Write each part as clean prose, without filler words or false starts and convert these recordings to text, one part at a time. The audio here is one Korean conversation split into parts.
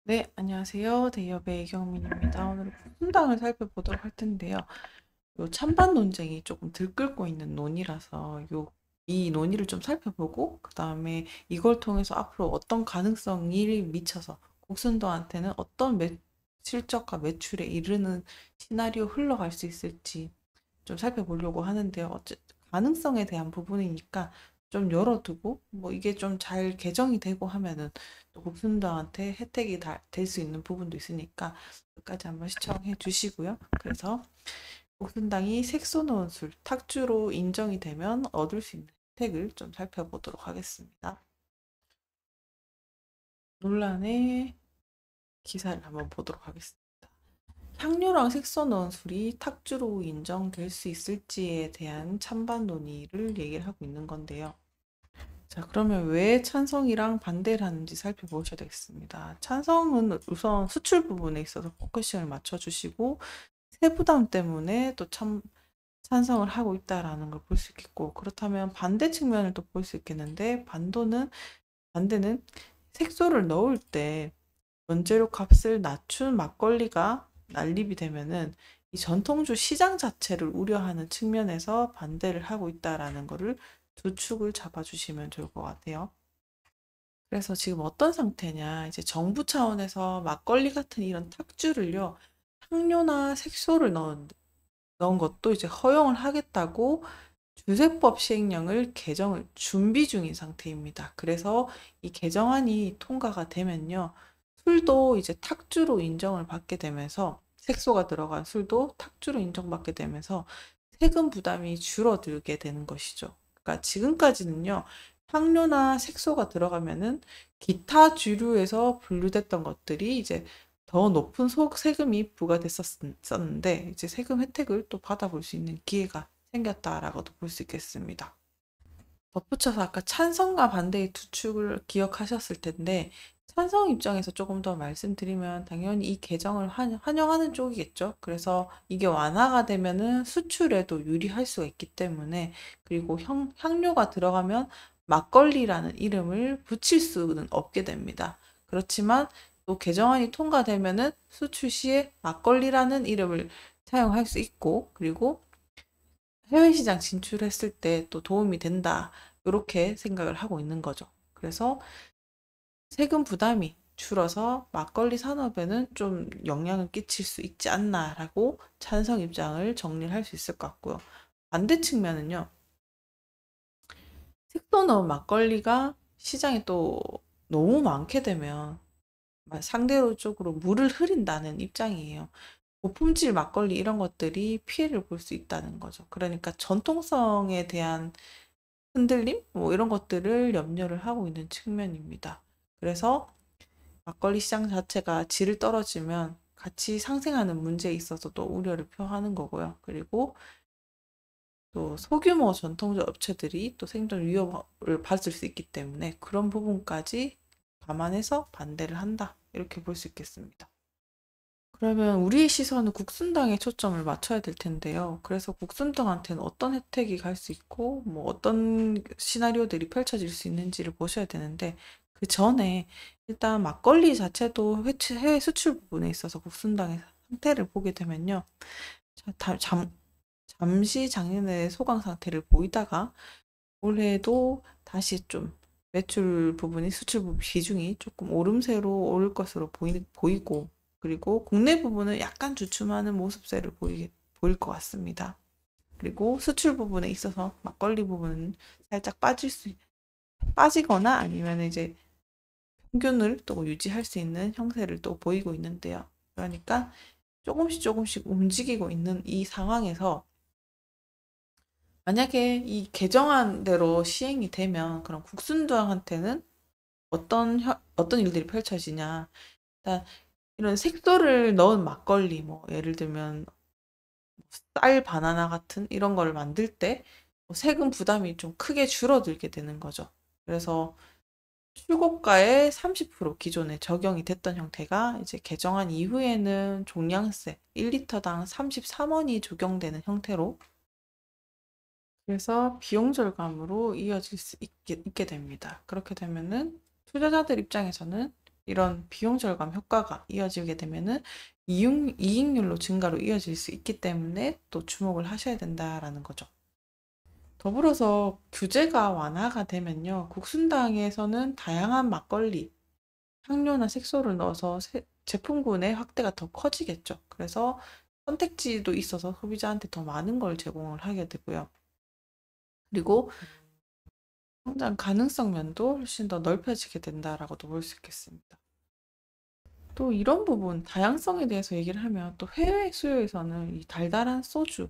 네, 안녕하세요. 대기업의 이경민입니다. 오늘 국순당을 살펴보도록 할 텐데요. 요 찬반 논쟁이 조금 들끓고 있는 논이라서 이 논의를 좀 살펴보고 그다음에 이걸 통해서 앞으로 어떤 가능성이 미쳐서 국순당한테는 어떤 실적과 매출에 이르는 시나리오 흘러갈 수 있을지 좀 살펴보려고 하는데요. 가능성에 대한 부분이니까 좀 열어두고 뭐 이게 좀 잘 개정이 되고 하면은 또 국순당한테 혜택이 될 수 있는 부분도 있으니까 끝까지 한번 시청해 주시고요. 그래서 국순당이 색소 넣은 술 탁주로 인정이 되면 얻을 수 있는 혜택을 좀 살펴보도록 하겠습니다. 논란의 기사를 한번 보도록 하겠습니다. 향료랑 색소 넣은 술이 탁주로 인정될 수 있을지에 대한 찬반 논의를 얘기를 하고 있는 건데요. 자, 그러면 왜 찬성이랑 반대를 하는지 살펴보셔야 되겠습니다. 찬성은 우선 수출 부분에 있어서 포커싱을 맞춰주시고, 세부담 때문에 또 찬성을 하고 있다라는 걸 볼 수 있겠고, 그렇다면 반대 측면을 또 볼 수 있겠는데, 반대는 색소를 넣을 때 원재료 값을 낮춘 막걸리가 난립이 되면은 이 전통주 시장 자체를 우려하는 측면에서 반대를 하고 있다라는 거를 두 축을 잡아주시면 좋을 것 같아요. 그래서 지금 어떤 상태냐, 이제 정부 차원에서 막걸리 같은 이런 탁주를요, 향료나 색소를 넣은 것도 이제 허용을 하겠다고 주세법 시행령을 개정을 준비 중인 상태입니다. 그래서 이 개정안이 통과가 되면요, 술도 이제 탁주로 인정을 받게 되면서 색소가 들어간 술도 탁주로 인정받게 되면서 세금 부담이 줄어들게 되는 것이죠. 그러니까 지금까지는요, 향료나 색소가 들어가면은 기타 주류에서 분류됐던 것들이 이제 더 높은 세금이 부과됐었는데 이제 세금 혜택을 또 받아볼 수 있는 기회가 생겼다라고도 볼 수 있겠습니다. 덧붙여서 아까 찬성과 반대의 두 축을 기억하셨을 텐데 찬성 입장에서 조금 더 말씀드리면 당연히 이 개정을 환영하는 쪽이겠죠. 그래서 이게 완화가 되면은 수출에도 유리할 수가 있기 때문에 그리고 향료가 들어가면 막걸리라는 이름을 붙일 수는 없게 됩니다. 그렇지만 또 개정안이 통과되면은 수출 시에 막걸리라는 이름을 사용할 수 있고 그리고 해외 시장 진출했을 때 또 도움이 된다. 이렇게 생각을 하고 있는 거죠. 그래서 세금 부담이 줄어서 막걸리 산업에는 좀 영향을 끼칠 수 있지 않나라고 찬성 입장을 정리를 할 수 있을 것 같고요. 반대 측면은요. 색소 넣은 막걸리가 시장에 또 너무 많게 되면 상대적으로 물을 흐린다는 입장이에요. 고품질 막걸리 이런 것들이 피해를 볼 수 있다는 거죠. 그러니까 전통성에 대한 흔들림? 뭐 이런 것들을 염려를 하고 있는 측면입니다. 그래서 막걸리 시장 자체가 질을 떨어지면 같이 상생하는 문제에 있어서도 우려를 표하는 거고요. 그리고 또 소규모 전통주 업체들이 또 생존 위협을 받을 수 있기 때문에 그런 부분까지 감안해서 반대를 한다. 이렇게 볼 수 있겠습니다. 그러면 우리의 시선은 국순당에 초점을 맞춰야 될 텐데요. 그래서 국순당한테는 어떤 혜택이 갈 수 있고, 뭐 어떤 시나리오들이 펼쳐질 수 있는지를 보셔야 되는데, 그 전에 일단 막걸리 자체도 해외 수출 부분에 있어서 국순당의 상태를 보게 되면요. 자, 잠시 작년에 소강 상태를 보이다가 올해도 다시 좀 매출 부분이 수출 부분 비중이 조금 오름세로 오를 것으로 보이고 그리고 국내 부분은 약간 주춤하는 모습세를 보일 것 같습니다. 그리고 수출 부분에 있어서 막걸리 부분은 살짝 빠지거나 아니면 이제 평균을 또 유지할 수 있는 형태를 또 보이고 있는데요. 그러니까 조금씩 움직이고 있는 이 상황에서 만약에 이 개정안대로 시행이 되면 그럼 국순당한테는 어떤 일들이 펼쳐지냐. 일단 이런 색소를 넣은 막걸리, 뭐 예를 들면 쌀 바나나 같은 이런 걸 만들 때 세금 부담이 좀 크게 줄어들게 되는 거죠. 그래서 출고가의 30% 기존에 적용이 됐던 형태가 이제 개정안 이후에는 종량세 1리터당 33원이 적용되는 형태로 그래서 비용 절감으로 이어질 수 있게 됩니다. 그렇게 되면은 투자자들 입장에서는 이런 비용 절감 효과가 이어지게 되면은 이익률로 증가로 이어질 수 있기 때문에 또 주목을 하셔야 된다라는 거죠. 더불어서 규제가 완화가 되면요. 국순당에서는 다양한 막걸리, 향료나 색소를 넣어서 제품군의 확대가 더 커지겠죠. 그래서 선택지도 있어서 소비자한테 더 많은 걸 제공을 하게 되고요. 그리고 성장 가능성 면도 훨씬 더 넓혀지게 된다라고도 볼 수 있겠습니다. 또 이런 부분, 다양성에 대해서 얘기를 하면 또 해외 수요에서는 이 달달한 소주,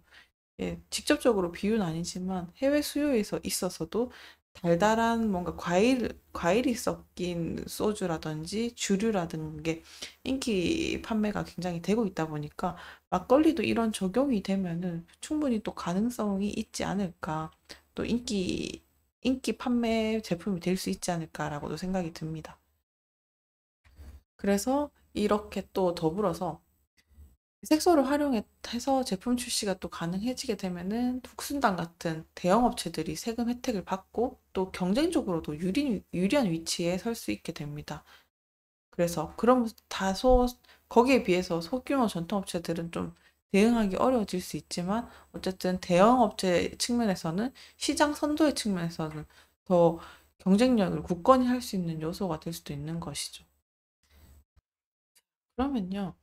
예, 직접적으로 비유는 아니지만 해외 수요에서 있어서도 달달한 뭔가 과일이 섞인 소주라든지 주류라든 게 인기 판매가 굉장히 되고 있다 보니까 막걸리도 이런 적용이 되면은 충분히 또 가능성이 있지 않을까. 또 인기 판매 제품이 될 수 있지 않을까라고도 생각이 듭니다. 그래서 이렇게 또 더불어서 색소를 활용해서 제품 출시가 또 가능해지게 되면은 둑순당 같은 대형 업체들이 세금 혜택을 받고 또 경쟁적으로도 유리한 위치에 설 수 있게 됩니다. 그래서 그럼 다소 거기에 비해서 소규모 전통업체들은 좀 대응하기 어려워질 수 있지만 어쨌든 대형 업체 측면에서는 시장 선도의 측면에서는 더 경쟁력을 굳건히 할 수 있는 요소가 될 수도 있는 것이죠. 그러면요.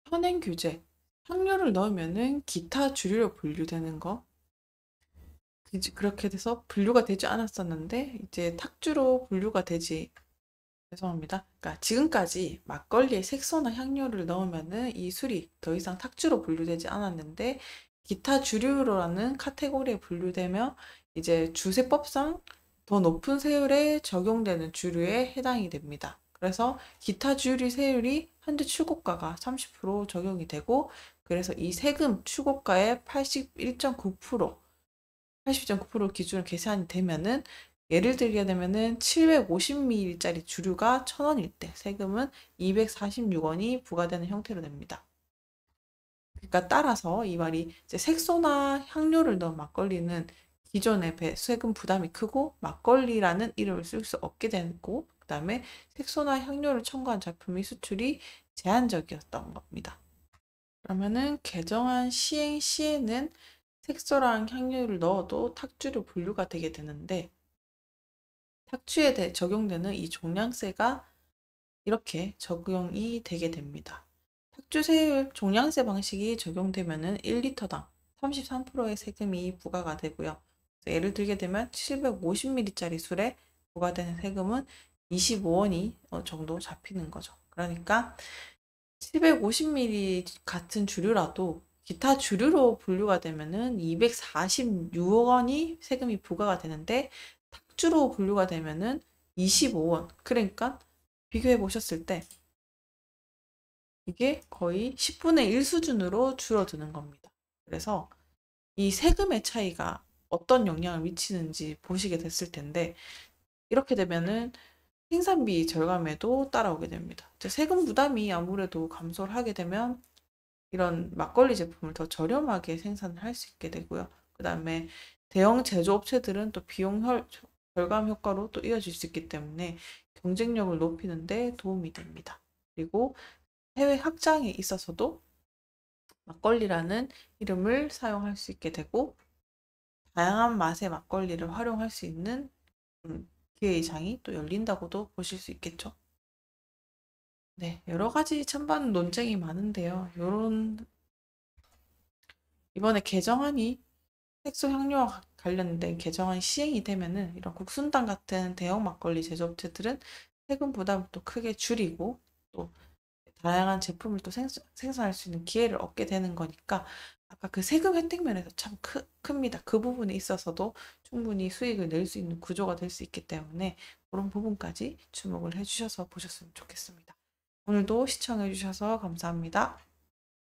현행 규제, 향료를 넣으면은 기타 주류로 분류되는 거. 그렇게 돼서 분류가 되지 않았었는데, 이제 탁주로 분류가 되지, 죄송합니다. 그러니까 지금까지 막걸리에 색소나 향료를 넣으면은 이 술이 더 이상 탁주로 분류되지 않았는데, 기타 주류라는 카테고리에 분류되며, 이제 주세법상 더 높은 세율에 적용되는 주류에 해당이 됩니다. 그래서 기타 주류 세율이 현재 출고가가 30% 적용이 되고, 그래서 이 세금 출고가의 81.9%, 80.9% 기준으로 계산이 되면은 예를 들게 되면은 750ml짜리 주류가 1,000원일 때 세금은 246원이 부과되는 형태로 됩니다. 그러니까 따라서 이 말이 이제 색소나 향료를 넣은 막걸리는 기존의 세금 부담이 크고 막걸리라는 이름을 쓸 수 없게 되고 그다음에 색소나 향료를 첨가한 제품의 수출이 제한적이었던 겁니다. 그러면은 개정안 시행 시에는 색소랑 향료를 넣어도 탁주로 분류가 되게 되는데 탁주에 적용되는 이 종량세가 이렇게 적용이 되게 됩니다. 탁주세율 종량세 방식이 적용되면은 1리터당 33%의 세금이 부과가 되고요. 예를 들게 되면 750ml짜리 술에 부과되는 세금은 25원이 정도 잡히는 거죠. 그러니까 750ml 같은 주류라도 기타 주류로 분류가 되면은 246원이 세금이 부과가 되는데 탁주로 분류가 되면은 25원. 그러니까 비교해 보셨을 때 이게 거의 10분의 1 수준으로 줄어드는 겁니다. 그래서 이 세금의 차이가 어떤 영향을 미치는지 보시게 됐을 텐데 이렇게 되면은 생산비 절감에도 따라오게 됩니다. 세금 부담이 아무래도 감소를 하게 되면 이런 막걸리 제품을 더 저렴하게 생산을 할 수 있게 되고요. 그 다음에 대형 제조업체들은 또 비용 절감 효과로 또 이어질 수 있기 때문에 경쟁력을 높이는 데 도움이 됩니다. 그리고 해외 확장에 있어서도 막걸리라는 이름을 사용할 수 있게 되고 다양한 맛의 막걸리를 활용할 수 있는 기회의 장이 또 열린다고도 보실 수 있겠죠. 네, 여러 가지 찬반 논쟁이 많은데요. 이번에 개정안이 색소 향료와 관련된 개정안이 시행이 되면은 이런 국순당 같은 대형 막걸리 제조업체들은 세금 부담을 또 크게 줄이고 또 다양한 제품을 또 생산할 수 있는 기회를 얻게 되는 거니까 아까 그 세금 혜택 면에서 참 큽니다. 그 부분에 있어서도 충분히 수익을 낼 수 있는 구조가 될 수 있기 때문에 그런 부분까지 주목을 해주셔서 보셨으면 좋겠습니다. 오늘도 시청해주셔서 감사합니다.